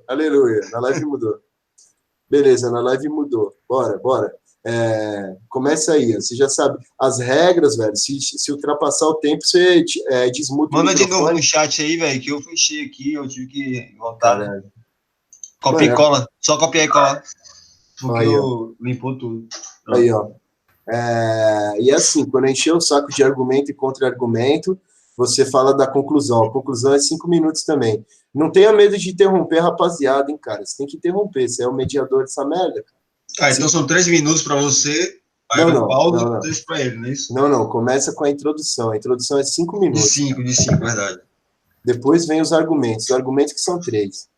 Aleluia, na live mudou. Beleza, na live mudou. Bora. Começa aí, você já sabe as regras, velho. Se ultrapassar o tempo, você desmuta o Manda de novo microfone. no chat aí, velho, que eu fechei aqui, eu tive que voltar, né? Caralho. Copia e Mano, cola, só copiar e colar. Porque aí, ó. eu limpou tudo. Aí, Pronto. ó. E assim, quando encher o saco de argumento e contra-argumento, você fala da conclusão. A conclusão é 5 minutos também. Não tenha medo de interromper, rapaziada, hein, cara. Você tem que interromper. Você é o mediador dessa merda, cara. Então são 3 minutos para você, aí Não, eu não, pauso não, e não. deixo para ele, não é isso? Não. Começa com a introdução. A introdução é 5 minutos, cara. De 5, verdade. Depois vem os argumentos. Os argumentos que são 3.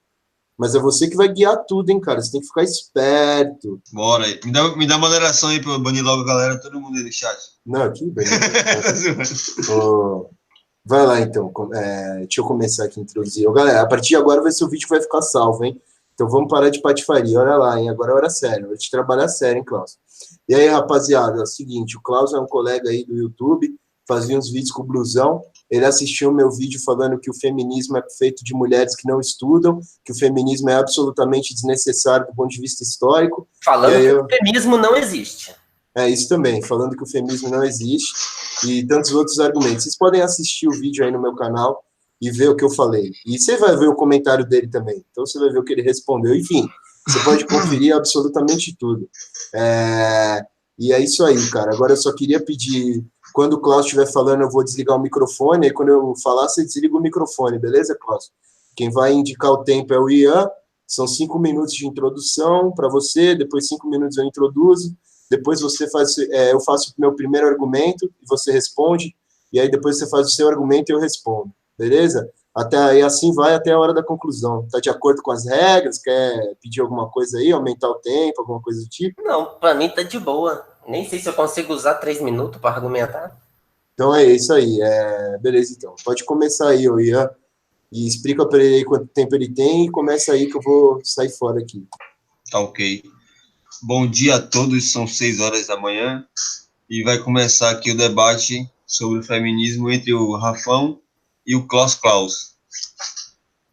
Mas é você que vai guiar tudo, hein, cara. Você tem que ficar esperto. Bora aí. Me dá moderação aí pra eu banir logo a galera, todo mundo aí do chat. Não, aqui, beleza. Vai lá, então. Deixa eu começar aqui a introduzir. Galera, a partir de agora vai ser o vídeo que vai ficar salvo, hein? Então vamos parar de patifaria. Olha lá, hein? Agora é hora séria. Hora de trabalhar sério, hein, Klaus? E aí, rapaziada, é o seguinte, o Klaus é um colega aí do YouTube, fazia uns vídeos com o Blusão. Ele assistiu o meu vídeo falando que o feminismo é feito de mulheres que não estudam, que o feminismo é absolutamente desnecessário do ponto de vista histórico. Falando que o feminismo não existe. Isso também, falando que o feminismo não existe e tantos outros argumentos. Vocês podem assistir o vídeo aí no meu canal e ver o que eu falei. E você vai ver o comentário dele também. Então você vai ver o que ele respondeu. Enfim, você pode conferir absolutamente tudo. E é isso aí, cara. Agora eu só queria pedir, quando o Klaus estiver falando, eu vou desligar o microfone, e quando eu falar, você desliga o microfone, beleza, Klaus? Quem vai indicar o tempo é o Ian. São 5 minutos de introdução para você, depois 5 minutos eu introduzo. Depois você faz, eu faço o meu primeiro argumento e você responde, e aí depois você faz o seu argumento e eu respondo, beleza? E assim vai até a hora da conclusão. Tá de acordo com as regras? Quer pedir alguma coisa aí, aumentar o tempo, alguma coisa do tipo? Não, pra mim tá de boa. Nem sei se eu consigo usar 3 minutos para argumentar. Então é isso aí, beleza então. Pode começar aí, Ian, e explica para ele aí quanto tempo ele tem e começa aí que eu vou sair fora aqui. Tá ok. Bom dia a todos, são 6 horas da manhã e vai começar aqui o debate sobre o feminismo entre o Rafão e o Klaus.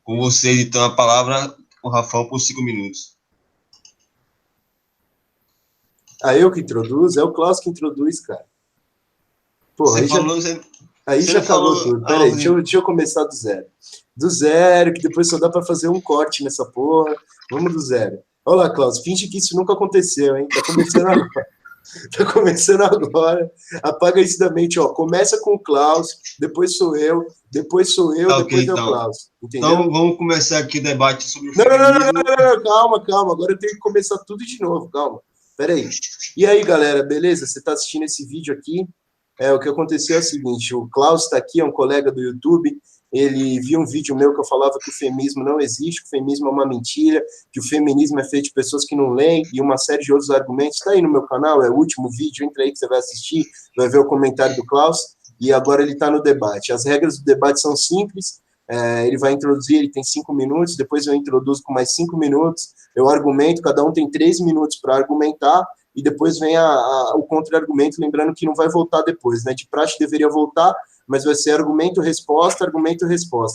Com vocês, então, a palavra, o Rafão, por 5 minutos. Eu que introduzo? É o Klaus que introduz, cara. Porra, aí já acabou tudo. Peraí, deixa eu começar do zero. Do zero, que depois só dá para fazer um corte nessa porra. Vamos do zero. Olha lá, Klaus, finge que isso nunca aconteceu, hein? Tá começando agora. Tá começando agora. Apaga isso da mente, ó. Começa com o Klaus, depois sou eu, depois depois é o Klaus. Entendeu? Então vamos começar aqui o debate sobre o feminismo. Não, calma. Agora eu tenho que começar tudo de novo, calma. Peraí. E aí, galera, beleza? Você tá assistindo esse vídeo aqui? O que aconteceu é o seguinte, o Klaus está aqui, é um colega do YouTube, ele viu um vídeo meu que eu falava que o feminismo não existe, que o feminismo é uma mentira, que o feminismo é feito de pessoas que não leem, e uma série de outros argumentos. Está aí no meu canal, é o último vídeo, entra aí que você vai assistir, vai ver o comentário do Klaus, e agora ele está no debate. As regras do debate são simples, ele vai introduzir, ele tem 5 minutos, depois eu introduzo com mais 5 minutos, eu argumento, cada um tem 3 minutos para argumentar, e depois vem o contra-argumento, lembrando que não vai voltar depois, né? De praxe deveria voltar, mas vai ser argumento-resposta,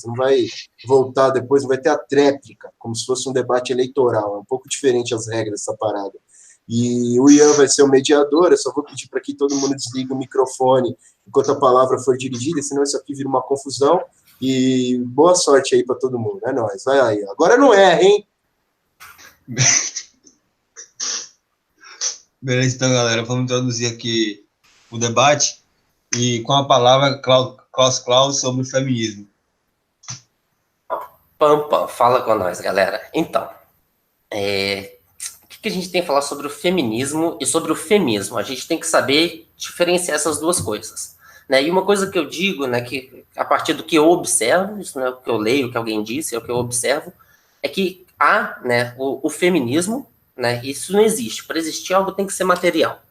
não vai voltar depois, não vai ter a tréplica, como se fosse um debate eleitoral, é um pouco diferente as regras dessa parada. E o Ian vai ser o mediador, eu só vou pedir para que todo mundo desligue o microfone enquanto a palavra for dirigida, senão isso aqui vira uma confusão, e boa sorte aí para todo mundo, é nóis, vai aí. Agora não erra, hein? Beleza, então, galera, vamos introduzir aqui o debate e com a palavra Klaus sobre o feminismo. Pam, fala com nós, galera. Então, o que a gente tem que falar sobre o feminismo e sobre o femismo? A gente tem que saber diferenciar essas duas coisas, né? E uma coisa que eu digo, né, que a partir do que eu observo, isso não é o que eu leio, o que alguém disse, é o que eu observo, é que há, né, o feminismo, né, isso não existe. Para existir algo tem que ser material,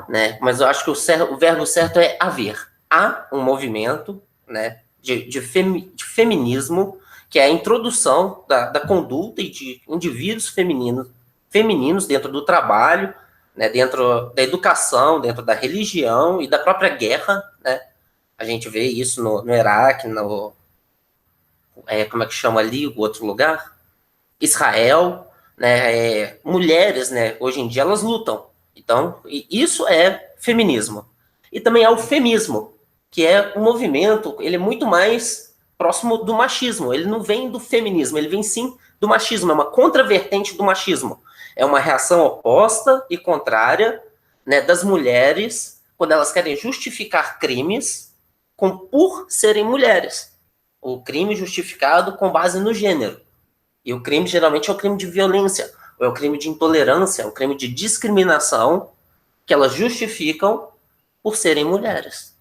né? Mas eu acho que o verbo certo é haver. Há um movimento, né, de feminismo, que é a introdução da conduta e de indivíduos femininos dentro do trabalho, né, dentro da educação, dentro da religião e da própria guerra, né? A gente vê isso no Iraque, como é que chama ali o outro lugar? Israel, né, mulheres, né, hoje em dia elas lutam. Então, isso é feminismo. E também há o femismo, que é um movimento, ele é muito mais próximo do machismo. Ele não vem do feminismo, ele vem sim do machismo, é uma contravertente do machismo. É uma reação oposta e contrária, né, das mulheres quando elas querem justificar crimes por serem mulheres. O crime justificado com base no gênero. E o crime geralmente é o crime de violência, ou é o crime de intolerância, é o crime de discriminação que elas justificam por serem mulheres.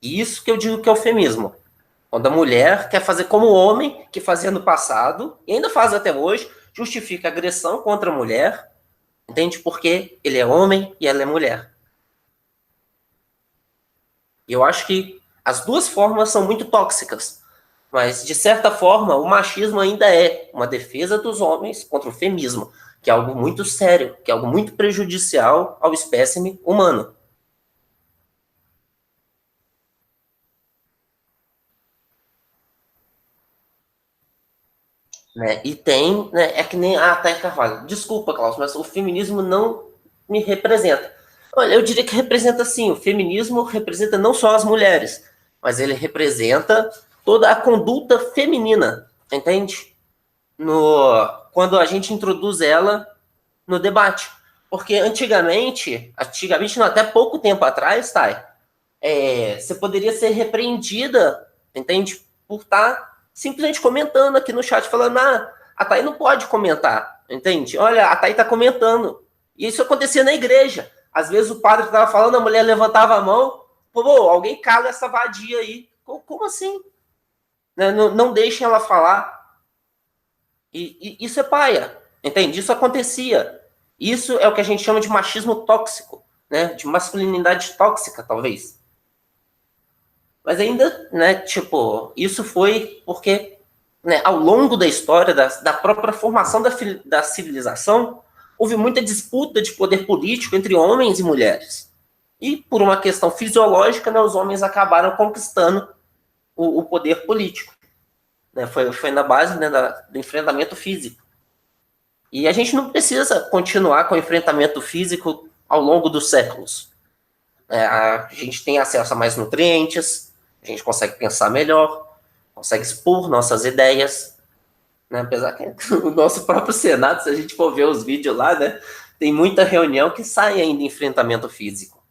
E isso que eu digo que é o feminismo. Quando a mulher quer fazer como o homem que fazia no passado, e ainda faz até hoje, justifica agressão contra a mulher, entende? Porque ele é homem e ela é mulher. E eu acho que as duas formas são muito tóxicas. Mas, de certa forma, o machismo ainda é uma defesa dos homens contra o feminismo, que é algo muito sério, que é algo muito prejudicial ao espécime humano. Né? E tem, né, é que nem a Thay Carvalho. Desculpa, Klaus, mas o feminismo não me representa. Olha, eu diria que representa sim. O feminismo representa não só as mulheres, mas ele representa toda a conduta feminina, entende? Quando a gente introduz ela no debate. Porque antigamente não, até pouco tempo atrás, Thay, você poderia ser repreendida, entende? Por estar simplesmente comentando aqui no chat, falando, a Thay não pode comentar, entende? Olha, a Thay está comentando. E isso acontecia na igreja. Às vezes o padre estava falando, a mulher levantava a mão, pô, alguém cala essa vadia aí. Como assim? Não deixem ela falar. E isso é paia, entende? Isso acontecia. Isso é o que a gente chama de machismo tóxico, né? De masculinidade tóxica, talvez. Mas ainda, né, tipo, isso foi porque, né, ao longo da história, da própria formação da civilização, houve muita disputa de poder político entre homens e mulheres. E, por uma questão fisiológica, né, os homens acabaram conquistando o poder político. Né, foi na base, né, do enfrentamento físico. E a gente não precisa continuar com o enfrentamento físico ao longo dos séculos. A gente tem acesso a mais nutrientes, a gente consegue pensar melhor, consegue expor nossas ideias, né? Apesar que o nosso próprio Senado, se a gente for ver os vídeos lá, né, tem muita reunião que sai ainda em enfrentamento físico.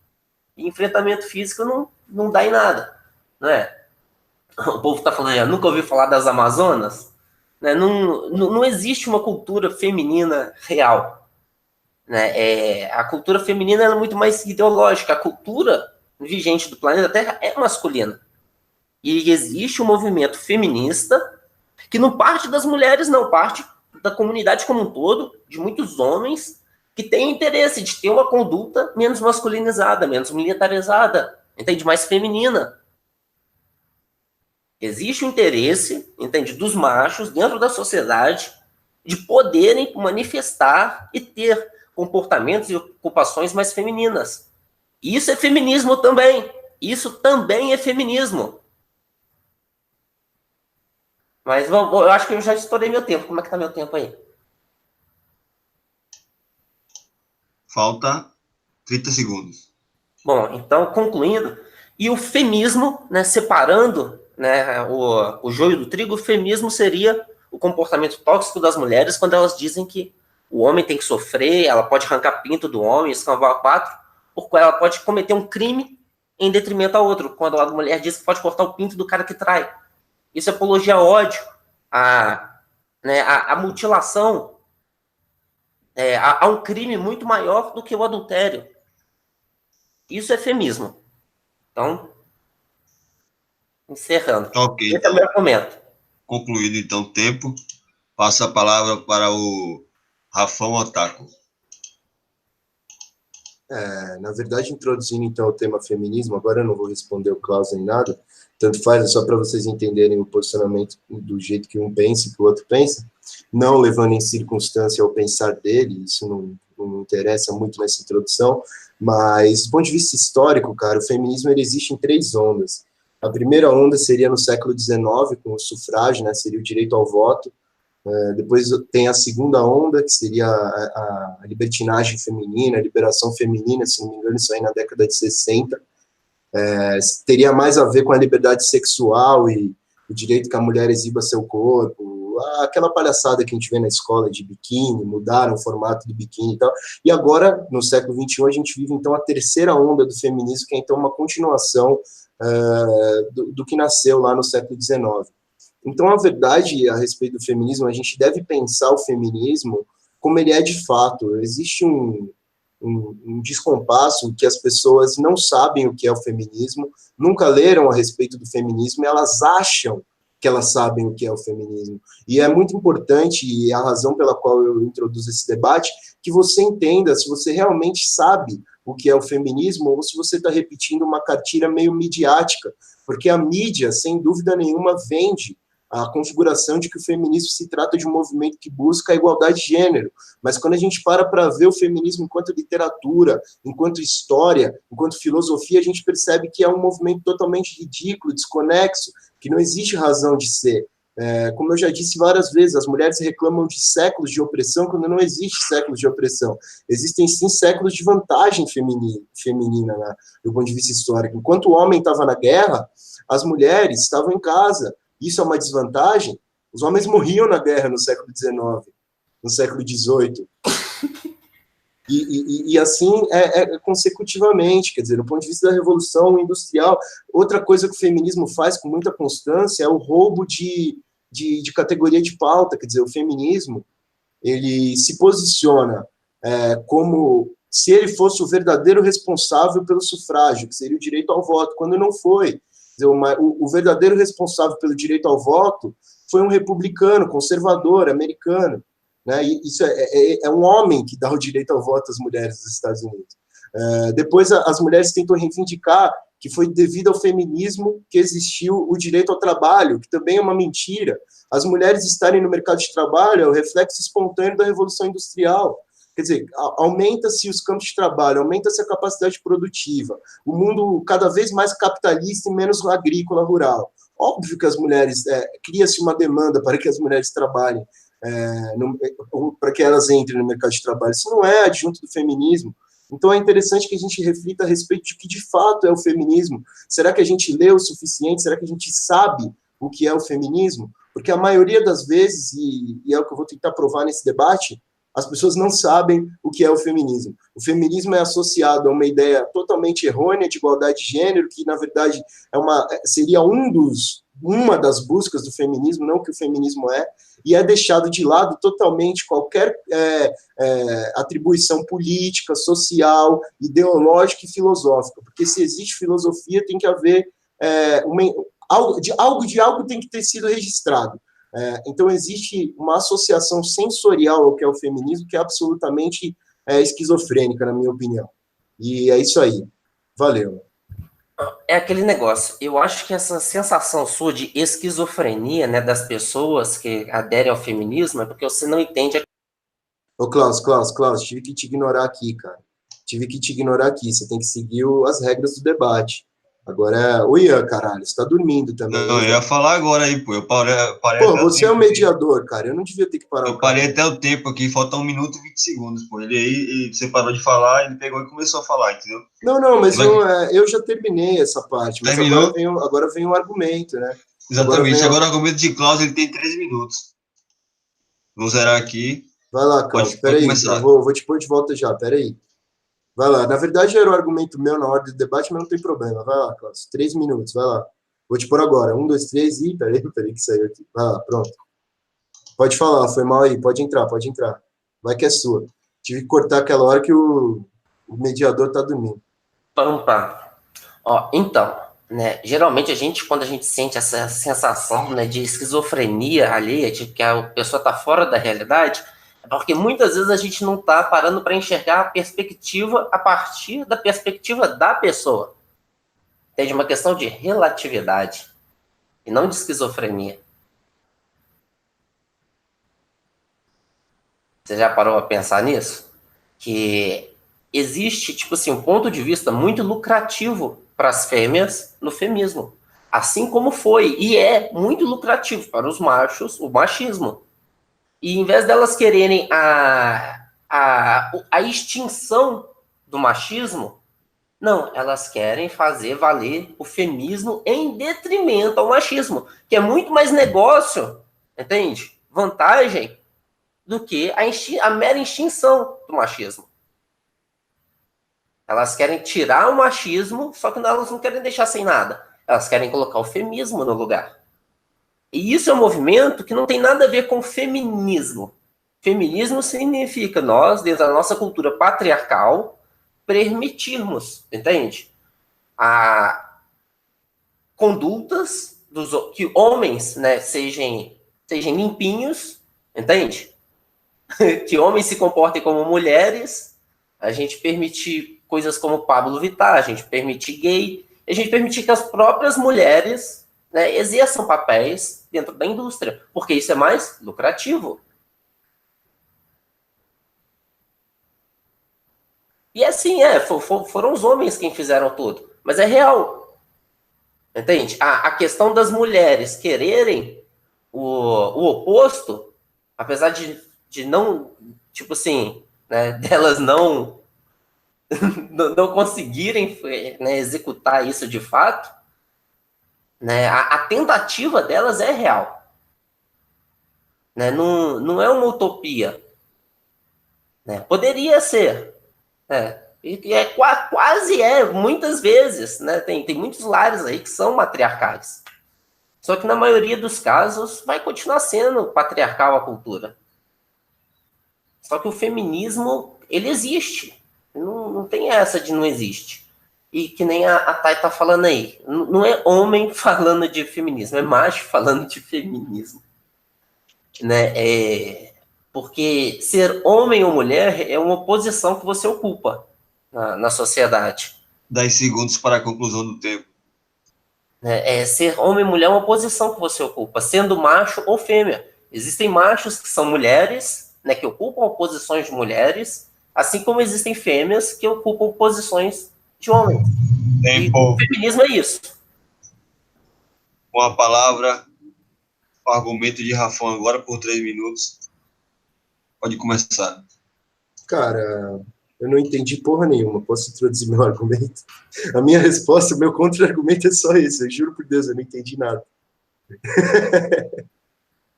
E enfrentamento físico não dá em nada, né? O povo está falando, eu nunca ouvi falar das Amazonas, né? Não existe uma cultura feminina real. Né? A cultura feminina é muito mais ideológica. A cultura vigente do planeta Terra é masculina. E existe um movimento feminista que não parte das mulheres, não, parte da comunidade como um todo, de muitos homens que têm interesse de ter uma conduta menos masculinizada, menos militarizada, entende? Mais feminina. Existe o interesse, entende, dos machos dentro da sociedade de poderem manifestar e ter comportamentos e ocupações mais femininas. Isso é feminismo também. Isso também é feminismo. Mas eu acho que eu já estourei meu tempo. Como é que tá meu tempo aí? Falta 30 segundos. Bom, então, concluindo, e o feminismo, né, separando, né, o joio do trigo, o feminismo seria o comportamento tóxico das mulheres quando elas dizem que o homem tem que sofrer, ela pode arrancar pinto do homem, escavar quatro, porque ela pode cometer um crime em detrimento ao outro, quando a mulher diz que pode cortar o pinto do cara que trai. Isso é apologia ao ódio, a mutilação, há um crime muito maior do que o adultério. Isso é feminismo. Então, encerrando. Ok, Esse então, é o meu argumento. concluído então o tempo, passo a palavra para o Rafão Otaku. Na verdade, introduzindo então o tema feminismo, agora eu não vou responder o Klaus nem nada, tanto faz, é só para vocês entenderem o posicionamento do jeito que um pensa e que o outro pensa, não levando em circunstância ao pensar dele, isso não interessa muito nessa introdução, mas do ponto de vista histórico, cara, o feminismo ele existe em 3 ondas. A primeira onda seria no século XIX, com o sufrágio, né, seria o direito ao voto, Depois tem a segunda onda, que seria a libertinagem feminina, a liberação feminina, se não me engano, isso aí na década de 60. Teria mais a ver com a liberdade sexual e o direito que a mulher exiba seu corpo, aquela palhaçada que a gente vê na escola de biquíni, mudaram o formato do biquíni e tal. E agora, no século XXI, a gente vive, então, a terceira onda do feminismo, que é, então, uma continuação do que nasceu lá no século XIX. Então, a verdade a respeito do feminismo, a gente deve pensar o feminismo como ele é de fato. Existe um descompasso que as pessoas não sabem o que é o feminismo, nunca leram a respeito do feminismo, e elas acham que elas sabem o que é o feminismo. E é muito importante, e é a razão pela qual eu introduzo esse debate, que você entenda se você realmente sabe o que é o feminismo, ou se você está repetindo uma cartilha meio midiática, porque a mídia, sem dúvida nenhuma, vende a configuração de que o feminismo se trata de um movimento que busca a igualdade de gênero. Mas quando a gente para ver o feminismo enquanto literatura, enquanto história, enquanto filosofia, a gente percebe que é um movimento totalmente ridículo, desconexo, que não existe razão de ser. Como eu já disse várias vezes, as mulheres reclamam de séculos de opressão quando não existe séculos de opressão. Existem, sim, séculos de vantagem feminina, né, do ponto de vista histórico. Enquanto o homem estava na guerra, as mulheres estavam em casa. Isso é uma desvantagem? Os homens morriam na guerra no século XIX, no século XVIII. E assim consecutivamente, quer dizer, do ponto de vista da Revolução Industrial. Outra coisa que o feminismo faz com muita constância é o roubo de categoria de pauta. Quer dizer, o feminismo, ele se posiciona como se ele fosse o verdadeiro responsável pelo sufrágio, que seria o direito ao voto, quando não foi. O verdadeiro responsável pelo direito ao voto foi um republicano, conservador, americano, né? E isso é um homem que dá o direito ao voto às mulheres dos Estados Unidos. Depois, as mulheres tentam reivindicar que foi devido ao feminismo que existiu o direito ao trabalho, que também é uma mentira. As mulheres estarem no mercado de trabalho é o reflexo espontâneo da Revolução Industrial. Quer dizer, aumenta-se os campos de trabalho, aumenta-se a capacidade produtiva, o mundo cada vez mais capitalista e menos agrícola, rural. Óbvio que as mulheres, cria-se uma demanda para que as mulheres trabalhem, para que elas entrem no mercado de trabalho. Isso não é adjunto do feminismo. Então é interessante que a gente reflita a respeito de que de fato é o feminismo. Será que a gente lê o suficiente? Será que a gente sabe o que é o feminismo? Porque a maioria das vezes, e é o que eu vou tentar provar nesse debate, as pessoas não sabem o que é o feminismo. O feminismo é associado a uma ideia totalmente errônea de igualdade de gênero, que, na verdade, seria uma das buscas do feminismo, não o que o feminismo é, e é deixado de lado totalmente qualquer atribuição política, social, ideológica e filosófica. Porque se existe filosofia, tem que haver algo tem que ter sido registrado. Então, existe uma associação sensorial ao que é o feminismo que é absolutamente esquizofrênica, na minha opinião. E é isso aí. Valeu. É aquele negócio. Eu acho que essa sensação sua de esquizofrenia, né, das pessoas que aderem ao feminismo é porque você não entende. Ô, Klaus, tive que te ignorar aqui, cara. Você tem que seguir as regras do debate. Agora, oi, caralho, você tá dormindo também. Não, eu ia falar agora aí, pô. Eu parei pô, você é o mediador, cara. Eu não devia ter que parar. Eu parei até o tempo aqui, falta 1 minuto e 20 segundos, pô. Você parou de falar, ele pegou e começou a falar, entendeu? Não, mas eu já terminei essa parte. Mas agora vem o argumento, né? Exatamente. Agora o argumento de Klaus, ele tem 13 minutos. Vou zerar aqui. Vai lá, Klaus. Peraí, eu vou te pôr de volta já, peraí. Vai lá. Na verdade, era o argumento meu na hora do debate, mas não tem problema. Vai lá, Klaus. 3 minutos, vai lá. Vou te pôr agora. 1, 2, 3 e... Peraí que saiu aqui. Vai lá, pronto. Pode falar, foi mal aí. Pode entrar. Vai que é sua. Tive que cortar aquela hora que o mediador tá dormindo. Pampa. Ó, então, né, geralmente quando a gente sente essa sensação, né, de esquizofrenia alheia, de que a pessoa tá fora da realidade, é porque muitas vezes a gente não tá parando para enxergar a perspectiva a partir da perspectiva da pessoa. Tem uma questão de relatividade e não de esquizofrenia. Você já parou a pensar nisso? Que existe, tipo assim, um ponto de vista muito lucrativo para as fêmeas no feminismo. Assim como foi, e é muito lucrativo para os machos, o machismo. E em vez delas quererem a extinção do machismo, não, elas querem fazer valer o feminismo em detrimento ao machismo, que é muito mais negócio, entende? Vantagem do que a mera extinção do machismo. Elas querem tirar o machismo, só que elas não querem deixar sem nada. Elas querem colocar o feminismo no lugar. E isso é um movimento que não tem nada a ver com feminismo. Feminismo significa nós, dentro da nossa cultura patriarcal, permitirmos, entende? Condutas que homens, né, sejam limpinhos, entende? Que homens se comportem como mulheres, a gente permitir coisas como Pablo Vittar, a gente permitir gay, a gente permitir que as próprias mulheres, né, exerçam papéis dentro da indústria, porque isso é mais lucrativo. E assim, foram os homens quem fizeram tudo, mas é real. Entende? A questão das mulheres quererem o oposto, apesar de não, tipo assim, né, delas não conseguirem, né, executar isso de fato, né, a tentativa delas é real. Né, não é uma utopia. Né, poderia ser. E quase muitas vezes. Né, tem muitos lares aí que são matriarcais. Só que na maioria dos casos vai continuar sendo patriarcal a cultura. Só que o feminismo, ele existe. Não tem essa de não existe. E que nem a Thay tá falando aí. Não é homem falando de feminismo, é macho falando de feminismo. Né? Porque ser homem ou mulher é uma posição que você ocupa na sociedade. 10 segundos para a conclusão do tempo. Ser homem e mulher é uma posição que você ocupa, sendo macho ou fêmea. Existem machos que são mulheres, né, que ocupam posições de mulheres, assim como existem fêmeas que ocupam posições de homens. Tempo. E o feminismo é isso. Com a palavra, o argumento de Rafão agora por 3 minutos. Pode começar. Cara, eu não entendi porra nenhuma. Posso introduzir meu argumento? A minha resposta, o meu contra-argumento é só esse. Eu juro por Deus, eu não entendi nada.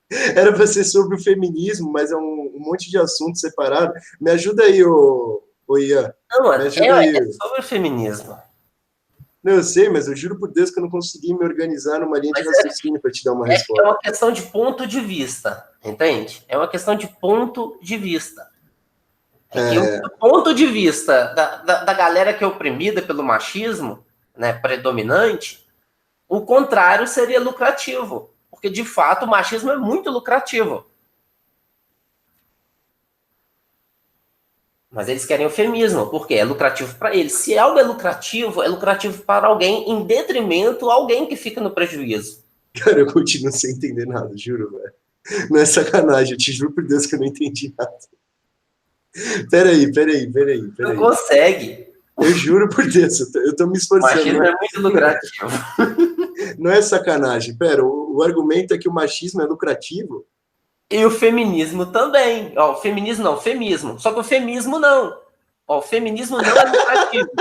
Era para ser sobre o feminismo, mas é um monte de assunto separado. Me ajuda aí, ô Ian. Não, me ajuda aí. É sobre o feminismo. Não, eu sei, mas eu juro por Deus que eu não consegui me organizar numa linha de raciocínio para te dar uma resposta. É uma questão de ponto de vista, entende? É uma questão de ponto de vista. O ponto de vista da galera que é oprimida pelo machismo, né, predominante, o contrário seria lucrativo. Porque, de fato, o machismo é muito lucrativo. Mas eles querem o feminismo, porque é lucrativo para eles. Se algo é lucrativo para alguém, em detrimento a alguém que fica no prejuízo. Cara, eu continuo sem entender nada, juro, velho. Não é sacanagem, eu te juro por Deus que eu não entendi nada. Peraí. Não consegue. Eu juro por Deus, eu tô me esforçando. O machismo é muito lucrativo. Não é sacanagem. Pera, o argumento é que o machismo é lucrativo? E o feminismo também. Ó, o feminismo não, o feminismo. Só que o feminismo não. Ó, o feminismo não é lucrativo.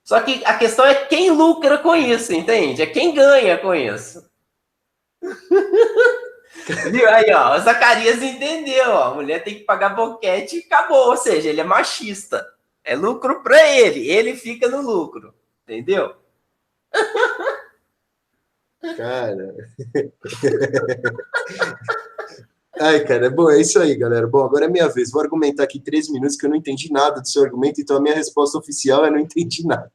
Só que a questão é quem lucra com isso, entende? É quem ganha com isso. Viu? Aí, ó, o Zacarias entendeu, ó. A mulher tem que pagar boquete e acabou. Ou seja, ele é machista. É lucro para ele fica no lucro. Entendeu? Cara. Ai, cara, bom, é isso aí, galera. Bom, agora é minha vez. Vou argumentar aqui 3 minutos que eu não entendi nada do seu argumento, então a minha resposta oficial é não entendi nada.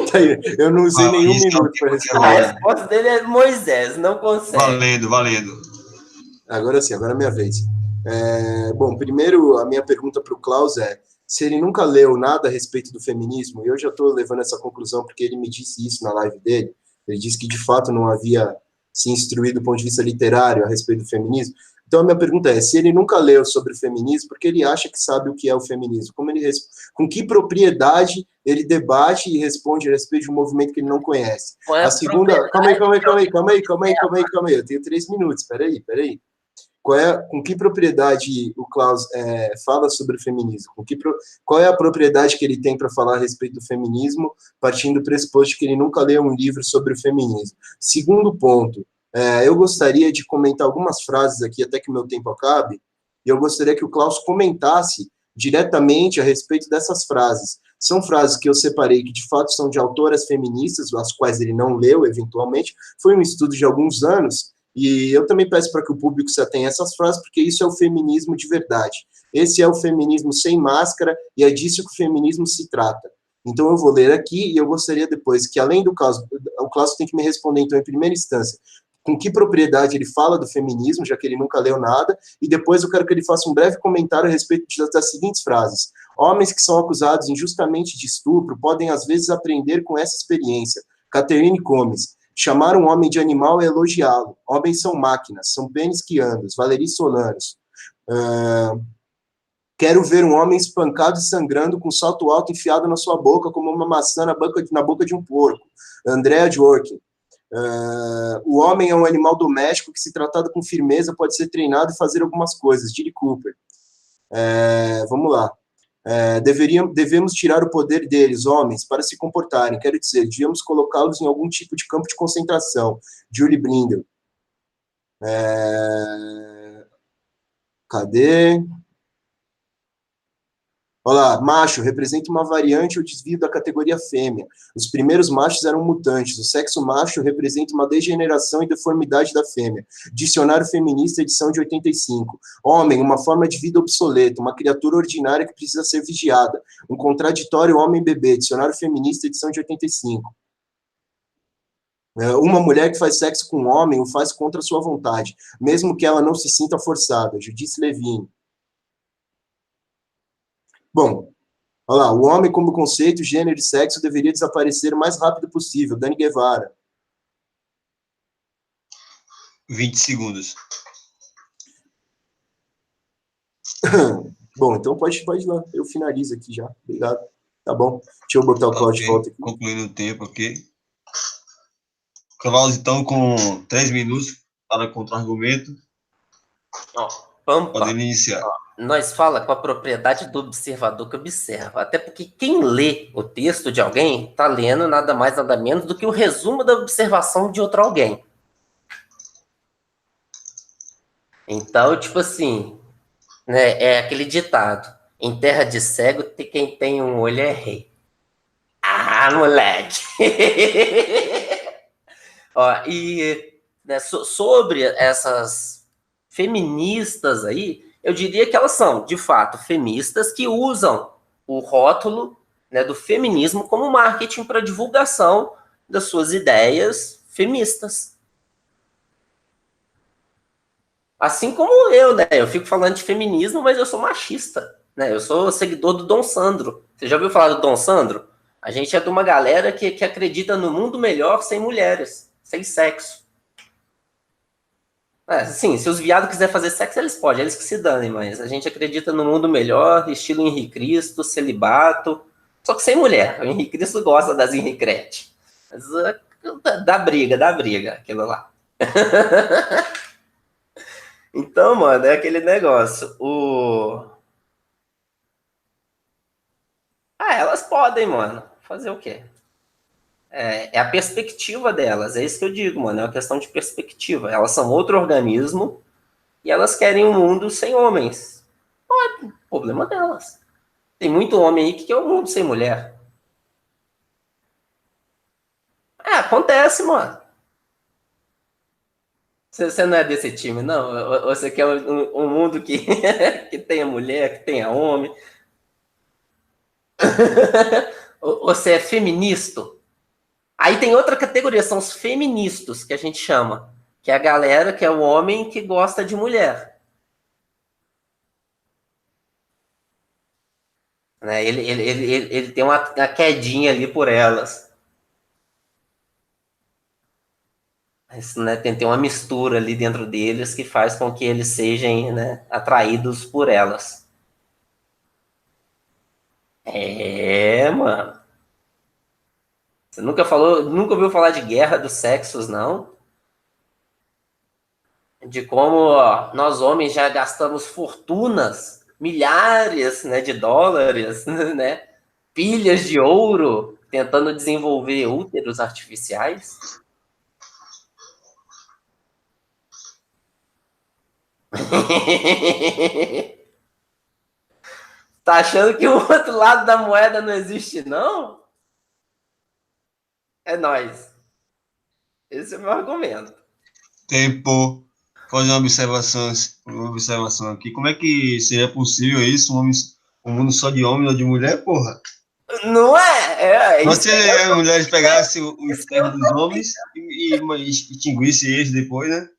Tá aí, eu não usei nenhum minuto para responder. A resposta dele é Moisés, não consegue. Valendo. Agora sim, agora é minha vez. Bom, primeiro, a minha pergunta para o Klaus é se ele nunca leu nada a respeito do feminismo, e eu já estou levando essa conclusão porque ele me disse isso na live dele, ele disse que de fato não havia se instruído do ponto de vista literário a respeito do feminismo. Então a minha pergunta é, se ele nunca leu sobre o feminismo, porque ele acha que sabe o que é o feminismo? Com que propriedade ele debate e responde a respeito de um movimento que ele não conhece? A segunda... Calma aí. Eu tenho 3 minutos, peraí. com que propriedade o Klaus fala sobre o feminismo? Qual é a propriedade que ele tem para falar a respeito do feminismo, partindo do pressuposto que ele nunca leu um livro sobre o feminismo? Segundo ponto, eu gostaria de comentar algumas frases aqui, até que o meu tempo acabe, e eu gostaria que o Klaus comentasse diretamente a respeito dessas frases. São frases que eu separei que, de fato, são de autoras feministas, as quais ele não leu, eventualmente. Foi um estudo de alguns anos, e eu também peço para que o público se atenha a essas frases, porque isso é o feminismo de verdade. Esse é o feminismo sem máscara, e é disso que o feminismo se trata. Então, eu vou ler aqui, e eu gostaria depois que, além do caso, o Klaus tem que me responder, então, em primeira instância, com que propriedade ele fala do feminismo, já que ele nunca leu nada, e depois eu quero que ele faça um breve comentário a respeito das seguintes frases. Homens que são acusados injustamente de estupro podem, às vezes, aprender com essa experiência. Catherine Comes. Chamar um homem de animal é elogiá-lo. Homens são máquinas, são pênis que andam. Valery Solanas. Quero ver um homem espancado e sangrando com salto alto enfiado na sua boca, como uma maçã na boca de um porco. Andrea Dworkin. O homem é um animal doméstico que, se tratado com firmeza, pode ser treinado e fazer algumas coisas. Judy Cooper. Vamos lá. Devemos tirar o poder deles, homens, para se comportarem. Quero dizer, devíamos colocá-los em algum tipo de campo de concentração. Julie Blindel. Cadê? Olha lá, macho representa uma variante ou desvio da categoria fêmea. Os primeiros machos eram mutantes. O sexo macho representa uma degeneração e deformidade da fêmea. Dicionário Feminista, edição de 85. Homem, uma forma de vida obsoleta, uma criatura ordinária que precisa ser vigiada. Um contraditório homem-bebê. Dicionário Feminista, edição de 85. Uma mulher que faz sexo com um homem o faz contra sua vontade, mesmo que ela não se sinta forçada. Judice Levine. Bom, olha lá, o homem como conceito, gênero e sexo deveria desaparecer o mais rápido possível. Dani Guevara. 20 segundos. Bom, então pode ir lá. Eu finalizo aqui já. Obrigado. Tá bom. Deixa eu botar o Klaus de volta aqui. Concluindo o tempo aqui. Klaus, então, com 3 minutos para contra-argumento. Podendo iniciar. Nós fala com a propriedade do observador que observa. Até porque quem lê o texto de alguém está lendo nada mais, nada menos do que o resumo da observação de outro alguém. Então, tipo assim, né, é aquele ditado. Em terra de cego, quem tem um olho é rei. Ah, moleque! E né, sobre essas feministas aí, eu diria que elas são, de fato, feministas que usam o rótulo, né, do feminismo como marketing para divulgação das suas ideias feministas. Assim como eu, né? Eu fico falando de feminismo, mas eu sou machista, né? Eu sou seguidor do Dom Sandro. Você já ouviu falar do Dom Sandro? A gente é de uma galera que acredita no mundo melhor sem mulheres, sem sexo. Sim, se os viados quiserem fazer sexo, eles podem, eles que se danem, mas a gente acredita no mundo melhor, estilo Henrique Cristo, celibato, só que sem mulher. O Henrique Cristo gosta das Henricrete. Mas dá briga, aquilo lá. Então, mano, é aquele negócio. Elas podem, mano. Fazer o quê? É a perspectiva delas, é isso que eu digo, mano, é uma questão de perspectiva. Elas são outro organismo e elas querem um mundo sem homens. Problema delas. Tem muito homem aí que quer um mundo sem mulher. Acontece, mano. Você não é desse time, não? Ou você quer um mundo que, que tenha mulher, que tenha homem? Ou você é feminista? Aí tem outra categoria, são os feministas, que a gente chama. Que é a galera, que é o homem que gosta de mulher. Né? Ele tem uma quedinha ali por elas. Mas, né, tem uma mistura ali dentro deles que faz com que eles sejam, né, atraídos por elas. Mano. Você nunca ouviu falar de guerra dos sexos, não? de como ó, nós homens já gastamos fortunas, milhares, né, de dólares, né, pilhas de ouro, tentando desenvolver úteros artificiais. Tá achando que o outro lado da moeda não existe, não? É nós. Esse é o meu argumento. Tempo. Fazer uma observação aqui. Como é que seria possível isso? Um mundo só de homem ou de mulher, porra? Não é? Não Isso se as mulheres pegassem o enterro dos homens e extinguissem eles depois, né?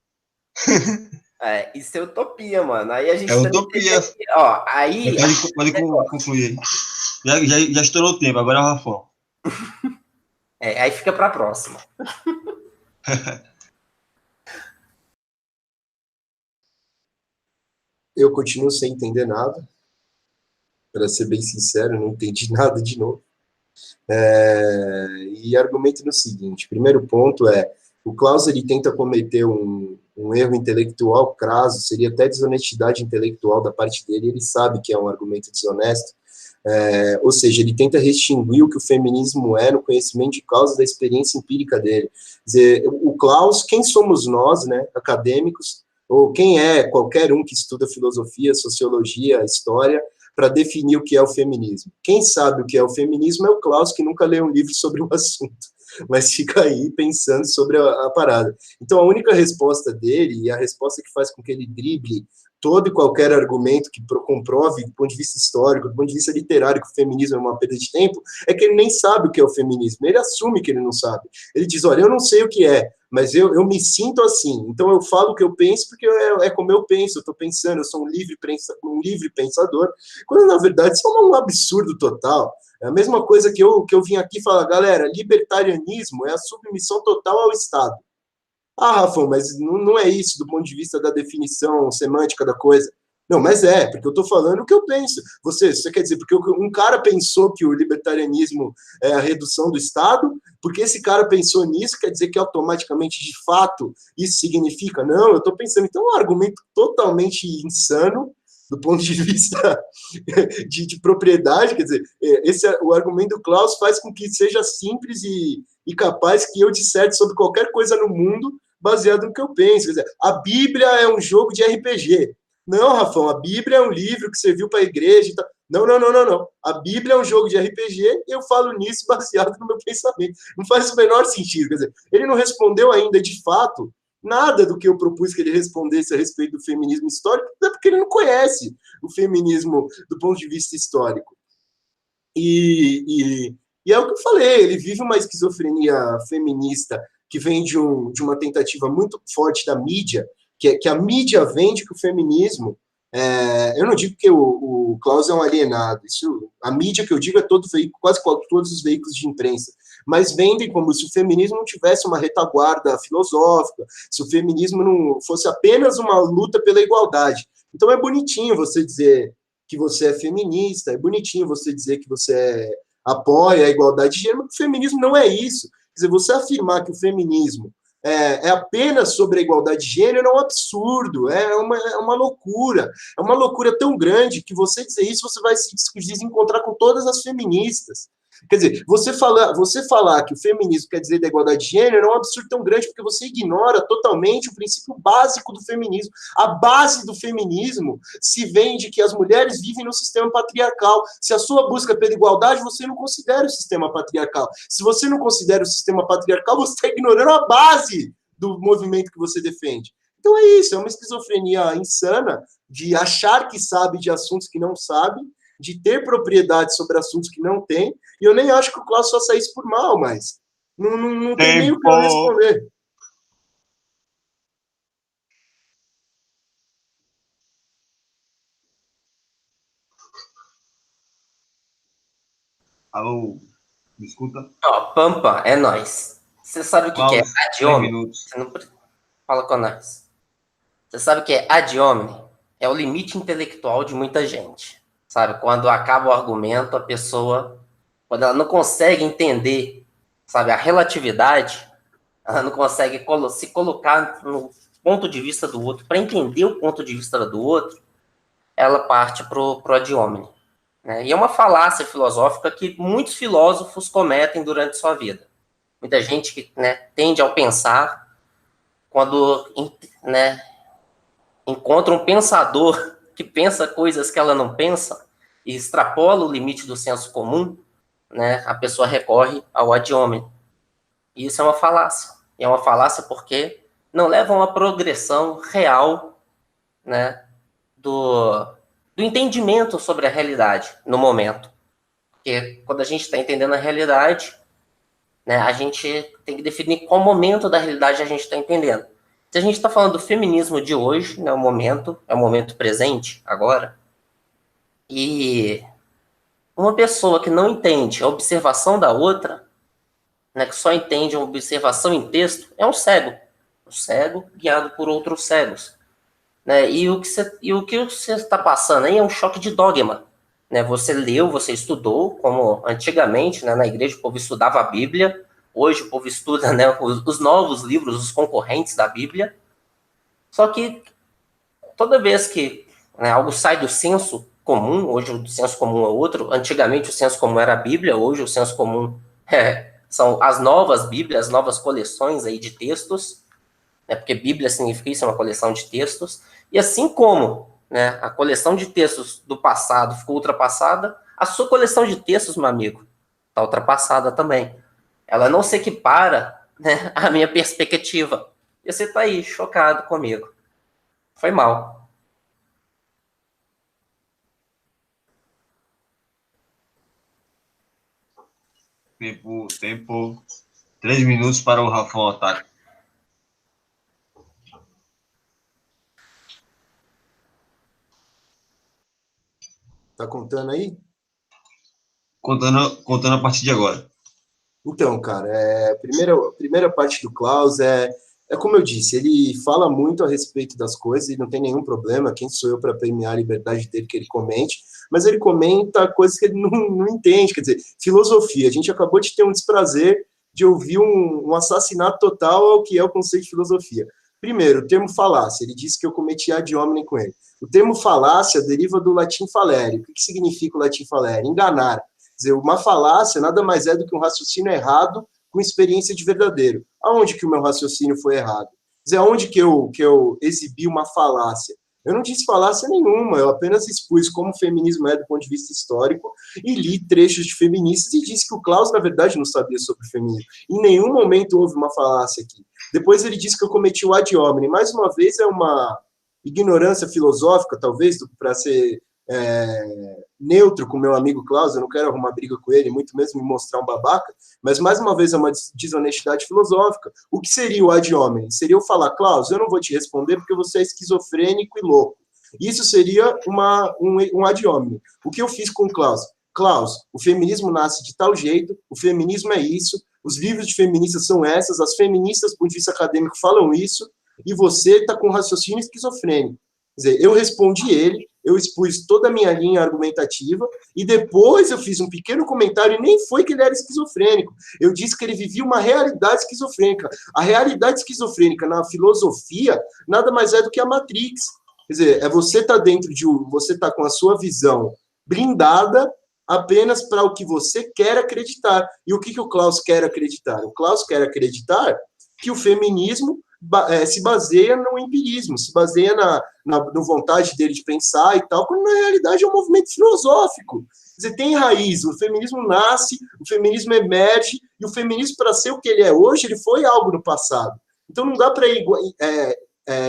isso é utopia, mano. Aí a gente É também utopia. teria que, ó, aí Pode concluir. Já estourou o tempo, agora é o Rafão. aí fica para a próxima. Eu continuo sem entender nada. Para ser bem sincero, não entendi nada de novo. E argumento no seguinte: primeiro ponto é, o Klaus ele tenta cometer um erro intelectual crasso, seria até desonestidade intelectual da parte dele, ele sabe que é um argumento desonesto, ou seja, ele tenta extinguir o que o feminismo é no conhecimento de causa da experiência empírica dele. Quer dizer, o Klaus, quem somos nós, né, acadêmicos, ou quem é qualquer um que estuda filosofia, sociologia, história, para definir o que é o feminismo. Quem sabe o que é o feminismo é o Klaus, que nunca leu um livro sobre o assunto, mas fica aí pensando sobre a parada. Então, a única resposta dele, e a resposta que faz com que ele drible todo e qualquer argumento que comprove, do ponto de vista histórico, do ponto de vista literário, que o feminismo é uma perda de tempo, é que ele nem sabe o que é o feminismo. Ele assume que ele não sabe. Ele diz, olha, eu não sei o que é, mas eu me sinto assim, então eu falo o que eu penso porque é como eu penso, eu estou pensando, eu sou um livre pensador, quando na verdade isso é um absurdo total. É a mesma coisa que eu vim aqui falar, galera, libertarianismo é a submissão total ao Estado. Ah, Rafa, mas não é isso do ponto de vista da definição semântica da coisa. Não, mas porque eu estou falando o que eu penso. Você quer dizer, porque um cara pensou que o libertarianismo é a redução do Estado, porque esse cara pensou nisso, quer dizer que automaticamente, de fato, isso significa? Não, eu estou pensando. Então, é um argumento totalmente insano do ponto de vista de propriedade, quer dizer, o argumento do Klaus faz com que seja simples e capaz que eu disserte sobre qualquer coisa no mundo baseado no que eu penso. Quer dizer, a Bíblia é um jogo de RPG. Não, Rafão, a Bíblia é um livro que serviu para a igreja e tal. Não, não, não, não, não. A Bíblia é um jogo de RPG e eu falo nisso baseado no meu pensamento. Não faz o menor sentido. Quer dizer, ele não respondeu ainda de fato nada do que eu propus que ele respondesse a respeito do feminismo histórico, até porque ele não conhece o feminismo do ponto de vista histórico. E é o que eu falei, ele vive uma esquizofrenia feminista que vem de uma tentativa muito forte da mídia, que a mídia vende que o feminismo, eu não digo que o Klaus é um alienado, a mídia que eu digo é quase todos os veículos de imprensa, mas vendem como se o feminismo não tivesse uma retaguarda filosófica, se o feminismo não fosse apenas uma luta pela igualdade. Então é bonitinho você dizer que você é feminista, é bonitinho você dizer que você apoia a igualdade de gênero, mas o feminismo não é isso. Quer dizer, você afirmar que o feminismo é apenas sobre a igualdade de gênero é um absurdo, é uma loucura. É uma loucura tão grande que você dizer isso, você vai se desencontrar com todas as feministas. Quer dizer, você falar que o feminismo quer dizer da igualdade de gênero é um absurdo tão grande porque você ignora totalmente o princípio básico do feminismo. A base do feminismo se vende que as mulheres vivem no sistema patriarcal. Se a sua busca pela igualdade, você não considera o sistema patriarcal. Se você não considera o sistema patriarcal, você está ignorando a base do movimento que você defende. Então é isso, é uma esquizofrenia insana de achar que sabe de assuntos que não sabe, de ter propriedade sobre assuntos que não tem, e eu nem acho que o Klaus faça isso por mal, mas não tem nem o que eu responder. Alô, me escuta? Ó, Pampa, é nós. Você sabe o que é ad hominem? Você não fala com nós. Você sabe o que é ad hominem? É o limite intelectual de muita gente. Sabe? Quando acaba o argumento, a pessoa, quando ela não consegue entender, sabe, a relatividade, ela não consegue se colocar ponto de vista do outro, para entender o ponto de vista do outro, ela parte pro ad hominem, né? E é uma falácia filosófica que muitos filósofos cometem durante sua vida. Muita gente que, né, tende ao pensar, quando, né, encontra um pensador que pensa coisas que ela não pensa e extrapola o limite do senso comum, né, a pessoa recorre ao ad hominem. E isso é uma falácia. E é uma falácia porque não leva a uma progressão real, né, do entendimento sobre a realidade no momento. Porque quando a gente está entendendo a realidade, né, a gente tem que definir qual momento da realidade a gente está entendendo. Se a gente está falando do feminismo de hoje, né, é o momento presente, agora, e uma pessoa que não entende a observação da outra, né, que só entende a observação em texto, é um cego guiado por outros cegos. Né? E o que você está passando aí é um choque de dogma. Né? Você leu, você estudou, como antigamente, né, na igreja o povo estudava a Bíblia, hoje o povo estuda, né, os novos livros, os concorrentes da Bíblia, só que toda vez que, né, algo sai do senso comum, hoje o senso comum é outro, antigamente o senso comum era a Bíblia, hoje o senso comum são as novas Bíblias, as novas coleções aí de textos, né, porque Bíblia significa isso, é uma coleção de textos, e assim como, né, a coleção de textos do passado ficou ultrapassada, a sua coleção de textos, meu amigo, está ultrapassada também. Ela não se equipara, né, à minha perspectiva. E você está aí, chocado comigo. Foi mal. Tempo. 3 minutos para o Rafão Otaku. Tá contando aí? Contando a partir de agora. Então, cara, a primeira parte do Klaus é como eu disse, ele fala muito a respeito das coisas e não tem nenhum problema, quem sou eu para premiar a liberdade dele que ele comente, mas ele comenta coisas que ele não entende, quer dizer, filosofia, a gente acabou de ter um desprazer de ouvir um assassinato total ao que é o conceito de filosofia. Primeiro, o termo falácia, ele disse que eu cometi ad hominem com ele. O termo falácia deriva do latim falere. O que significa o latim falere? Enganar. Quer dizer, uma falácia nada mais é do que um raciocínio errado com experiência de verdadeiro. Aonde que o meu raciocínio foi errado? Quer dizer, aonde que eu exibi uma falácia? Eu não disse falácia nenhuma, eu apenas expus como o feminismo é do ponto de vista histórico e li trechos de feministas e disse que o Klaus, na verdade, não sabia sobre o feminismo. Em nenhum momento houve uma falácia aqui. Depois ele disse que eu cometi o ad hominem. Mais uma vez, é uma ignorância filosófica, talvez, para ser neutro com meu amigo Klaus, eu não quero arrumar briga com ele, muito mesmo me mostrar um babaca, mas mais uma vez é uma desonestidade filosófica. O que seria o ad hominem? Seria eu falar, Klaus, eu não vou te responder porque você é esquizofrênico e louco. Isso seria um ad hominem. O que eu fiz com o Klaus? Klaus, o feminismo nasce de tal jeito, o feminismo é isso, os livros de feministas são essas, as feministas, do ponto de vista acadêmico, falam isso, e você está com raciocínio esquizofrênico. Quer dizer, eu respondi ele, eu expus toda a minha linha argumentativa, e depois eu fiz um pequeno comentário, e nem foi que ele era esquizofrênico. Eu disse que ele vivia uma realidade esquizofrênica. A realidade esquizofrênica na filosofia nada mais é do que a Matrix. Quer dizer, você tá dentro você tá com a sua visão blindada apenas para o que você quer acreditar. E o que o Klaus quer acreditar? O Klaus quer acreditar que o feminismo se baseia no empirismo, se baseia na vontade dele de pensar e tal, quando na realidade é um movimento filosófico. Quer dizer, tem raiz, o feminismo nasce, o feminismo emerge, e o feminismo, para ser o que ele é hoje, ele foi algo no passado. Então não dá para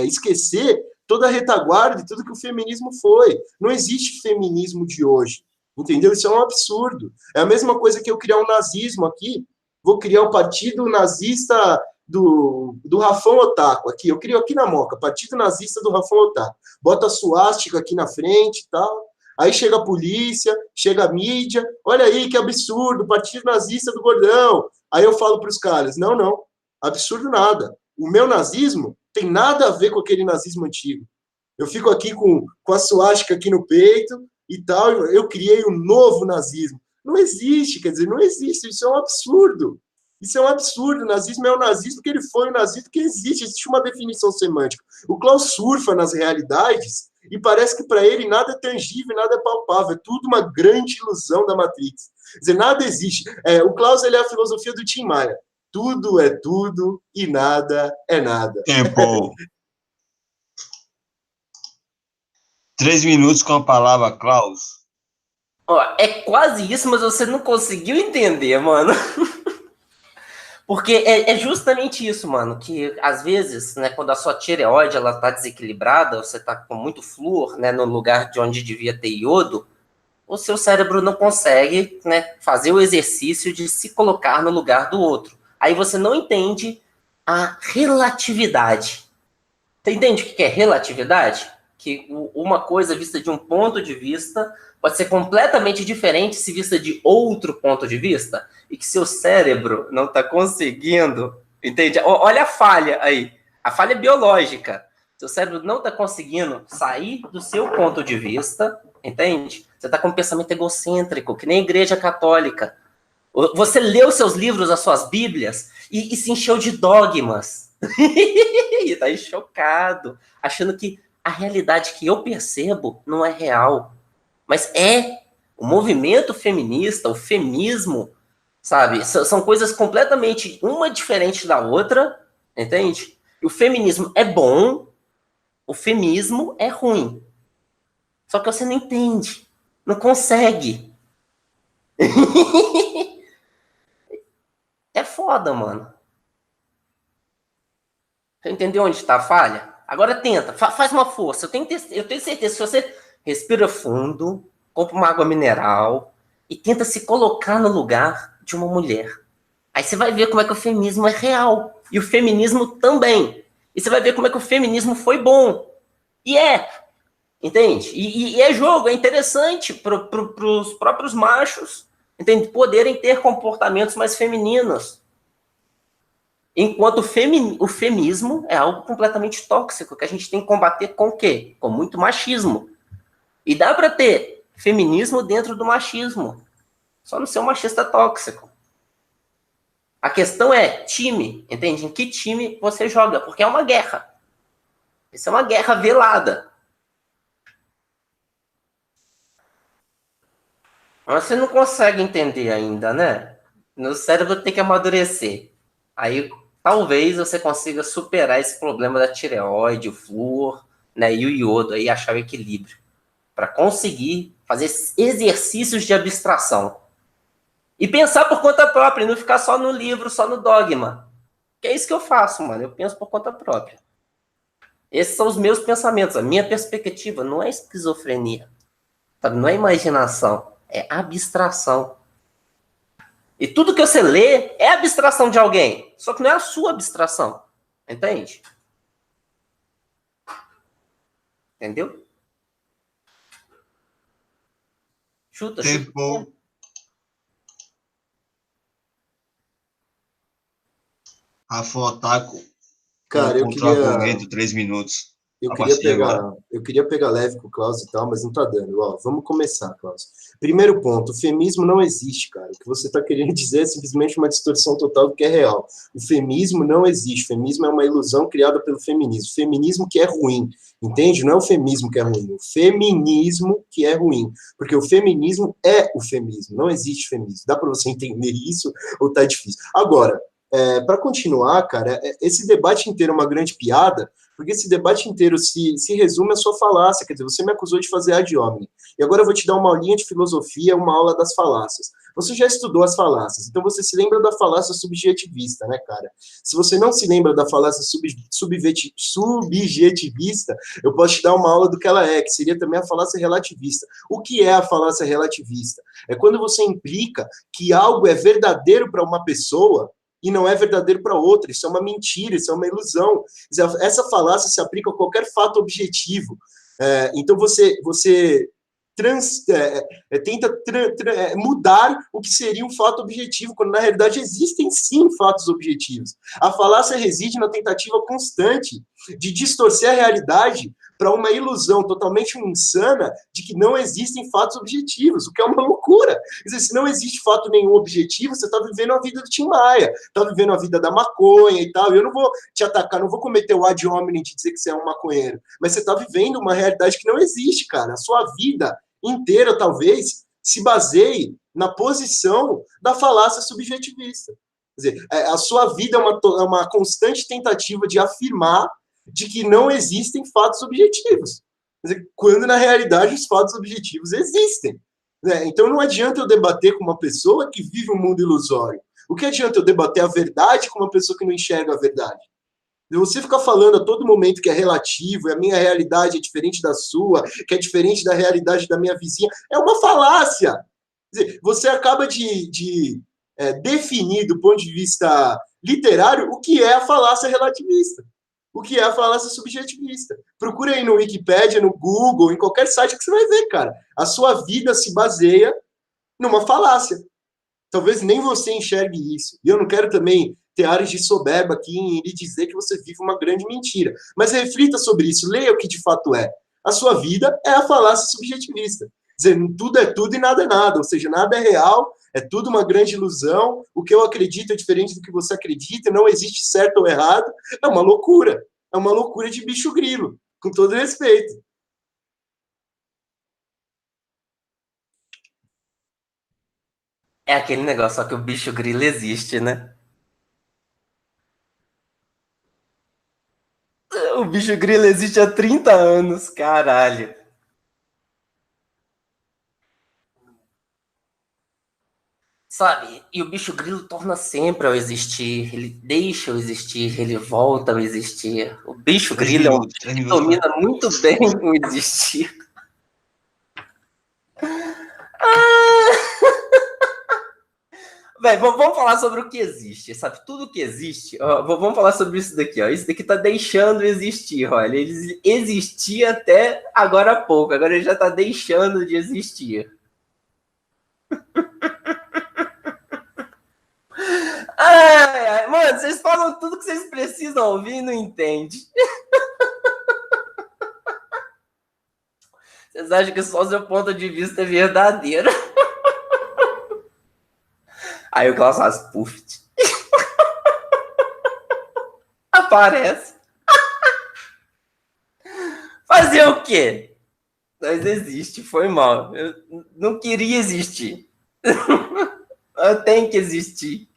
esquecer toda a retaguarda de tudo que o feminismo foi. Não existe feminismo de hoje, entendeu? Isso é um absurdo. É a mesma coisa que eu criar um nazismo aqui, vou criar um partido nazista do Rafão Otaku, aqui, eu crio aqui na Moca, partido nazista do Rafão Otaku, bota a suástica aqui na frente e tal, aí chega a polícia, chega a mídia, olha aí que absurdo, partido nazista do Gordão, aí eu falo para os caras, não, absurdo nada, o meu nazismo tem nada a ver com aquele nazismo antigo, eu fico aqui com a suástica aqui no peito e tal, eu criei um novo nazismo, não existe, quer dizer, não existe, isso é um absurdo. Isso é um absurdo. O nazismo é o nazismo porque ele foi o nazismo que existe uma definição semântica. O Klaus surfa nas realidades e parece que para ele nada é tangível, nada é palpável, é tudo uma grande ilusão da Matrix. Quer dizer, nada existe. O Klaus, ele é a filosofia do Tim Maia. Tudo é tudo e nada é nada. Tempo. 3 minutos com a palavra, Klaus. Ó, é quase isso, mas você não conseguiu entender, mano. Porque é justamente isso, mano, que às vezes, né, quando a sua tireoide, ela tá desequilibrada, você tá com muito flúor, né, no lugar de onde devia ter iodo, o seu cérebro não consegue, né, fazer o exercício de se colocar no lugar do outro. Aí você não entende a relatividade. Você entende o que é relatividade? Que uma coisa vista de um ponto de vista pode ser completamente diferente se vista de outro ponto de vista, e que seu cérebro não está conseguindo, entende? Olha a falha aí, a falha biológica. Seu cérebro não está conseguindo sair do seu ponto de vista, entende? Você está com um pensamento egocêntrico, que nem a Igreja Católica. Você leu seus livros, as suas Bíblias, e se encheu de dogmas. E está aí chocado, achando que a realidade que eu percebo não é real. Mas o movimento feminista, o feminismo, sabe? São coisas completamente uma diferente da outra, entende? E o feminismo é bom, o feminismo é ruim. Só que você não entende, não consegue. É foda, mano. Você entendeu onde está a falha? Agora tenta, faz uma força. Eu tenho certeza que se você respira fundo, compra uma água mineral e tenta se colocar no lugar de uma mulher. Aí você vai ver como é que o feminismo é real. E o feminismo também. E você vai ver como é que o feminismo foi bom. E entende? E é jogo, é interessante para os próprios machos, entende? Poderem ter comportamentos mais femininos. Enquanto o feminismo é algo completamente tóxico, que a gente tem que combater com o quê? Com muito machismo. E dá para ter feminismo dentro do machismo. Só não ser um machista tóxico. A questão é time, entende? Em que time você joga? Porque é uma guerra. Isso é uma guerra velada. Mas você não consegue entender ainda, né? No cérebro tem que amadurecer. Aí talvez você consiga superar esse problema da tireoide, o flúor, né, e o iodo, aí achar o equilíbrio, para conseguir fazer exercícios de abstração. E pensar por conta própria, e não ficar só no livro, só no dogma. Que é isso que eu faço, mano, eu penso por conta própria. Esses são os meus pensamentos, a minha perspectiva não é esquizofrenia, sabe? Não é imaginação, é abstração. E tudo que você lê é abstração de alguém. Só que não é a sua abstração. Entende? Entendeu? Chuta. Tempo. Rafa Otaku. Cara, eu queria... Argumento, 3 minutos. Eu queria pegar leve com o Klaus e tal, mas não tá dando. Ó, vamos começar, Klaus. Primeiro ponto, o feminismo não existe, cara. O que você tá querendo dizer é simplesmente uma distorção total do que é real. O feminismo não existe. O feminismo é uma ilusão criada pelo feminismo. O feminismo que é ruim, entende? Não é o feminismo que é ruim, o feminismo que é ruim. Porque o feminismo é o feminismo, não existe feminismo. Dá para você entender isso ou tá difícil? Agora, para continuar, cara, esse debate inteiro é uma grande piada, porque esse debate inteiro se resume à sua falácia, quer dizer, você me acusou de fazer ad hominem, e agora eu vou te dar uma aulinha de filosofia, uma aula das falácias. Você já estudou as falácias, então você se lembra da falácia subjetivista, né, cara? Se você não se lembra da falácia subjetivista, eu posso te dar uma aula do que ela é, que seria também a falácia relativista. O que é a falácia relativista? É quando você implica que algo é verdadeiro para uma pessoa e não é verdadeiro para outra. Isso é uma mentira, isso é uma ilusão. Essa falácia se aplica a qualquer fato objetivo. Então, você tenta mudar o que seria um fato objetivo, quando, na realidade, existem, sim, fatos objetivos. A falácia reside na tentativa constante de distorcer a realidade para uma ilusão totalmente insana de que não existem fatos objetivos, o que é uma loucura. Quer dizer, se não existe fato nenhum objetivo, você está vivendo a vida do Tim Maia, está vivendo a vida da maconha e tal. Eu não vou te atacar, não vou cometer o ad hominem de dizer que você é um maconheiro, mas você está vivendo uma realidade que não existe, cara. A sua vida inteira, talvez, se baseie na posição da falácia subjetivista. Quer dizer, a sua vida é uma constante tentativa de afirmar de que não existem fatos objetivos. Quer dizer, quando, na realidade, os fatos objetivos existem. Né? Então, não adianta eu debater com uma pessoa que vive um mundo ilusório. O que adianta eu debater a verdade com uma pessoa que não enxerga a verdade? Você ficar falando a todo momento que é relativo, e a minha realidade é diferente da sua, que é diferente da realidade da minha vizinha, é uma falácia. Quer dizer, você acaba de definir, do ponto de vista literário, o que é a falácia relativista, o que é a falácia subjetivista. Procura aí no Wikipédia, no Google, em qualquer site que você vai ver, cara. A sua vida se baseia numa falácia. Talvez nem você enxergue isso. E eu não quero também ter áreas de soberba aqui em lhe dizer que você vive uma grande mentira. Mas reflita sobre isso, leia o que de fato é. A sua vida é a falácia subjetivista. Quer dizer, tudo é tudo e nada é nada. Ou seja, nada é real, é tudo uma grande ilusão. O que eu acredito é diferente do que você acredita, não existe certo ou errado. É uma loucura. É uma loucura de bicho grilo, com todo respeito. É aquele negócio, só que o bicho grilo existe, né? O bicho grilo existe há 30 anos, caralho. Sabe? E o bicho grilo torna sempre ao existir, ele deixa eu existir, ele volta ao existir. O bicho grilo é um bicho que domina muito bem o existir. Véi, vamos falar sobre o que existe, sabe? Tudo que existe, ó, vamos falar sobre isso daqui, ó. Isso daqui tá deixando existir, olha. Ele existia até agora há pouco, agora ele já tá deixando de existir. Ai, mano, vocês falam tudo que vocês precisam ouvir e não entendem. Vocês acham que só o seu ponto de vista é verdadeiro. Aí o Klaus faz puff. Aparece. Fazer o quê? Mas existe, foi mal. Eu não queria existir. Eu tenho que existir.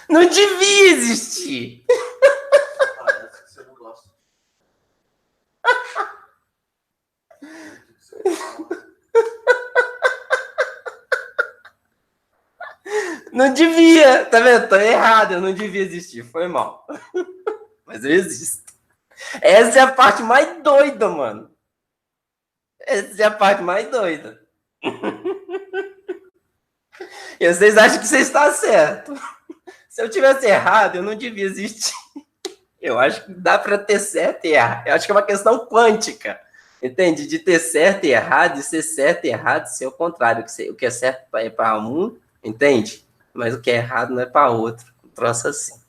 Não devia existir. Parece que você não gosta. Não devia, tá vendo? Tô errado, eu não devia existir, foi mal. Mas eu existo. Essa é a parte mais doida, mano. Essa é a parte mais doida. E vocês acham que você está certo. Se eu tivesse errado, eu não devia existir. Eu acho que dá para ter certo e errado. Eu acho que é uma questão quântica. Entende? De ter certo e errado, e ser certo e errado, ser o contrário. O que é certo é para um, entende? Mas o que é errado não é para outro. Um troço assim.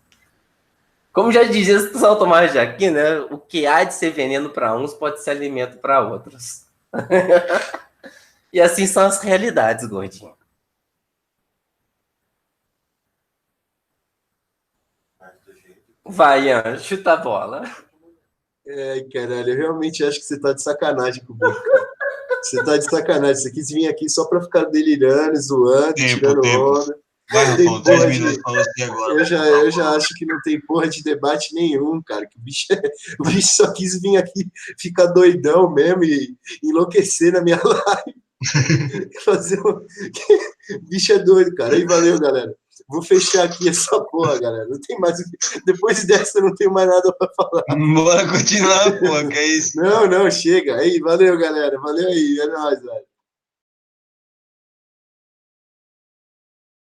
Como já dizia São Tomás de Aquino, né? O que há de ser veneno para uns pode ser alimento para outros. E assim são as realidades, gordinho. Vai, Ian, chuta a bola. Ai, caralho, eu realmente acho que você tá de sacanagem comigo, cara. Você tá de sacanagem. Você quis vir aqui só pra ficar delirando, zoando, tirando onda. Vai, Rafael, 3 minutos pra você agora. Eu já acho que não tem porra de debate nenhum, cara. Que o bicho só quis vir aqui ficar doidão mesmo e enlouquecer na minha live. Fazer um... O bicho é doido, cara. Aí valeu, galera. Vou fechar aqui essa porra, galera. Não tem mais. Depois dessa, eu não tenho mais nada pra falar. Bora continuar, porra, que é isso? Não, chega. Aí, valeu, galera. Valeu aí. É nóis, velho.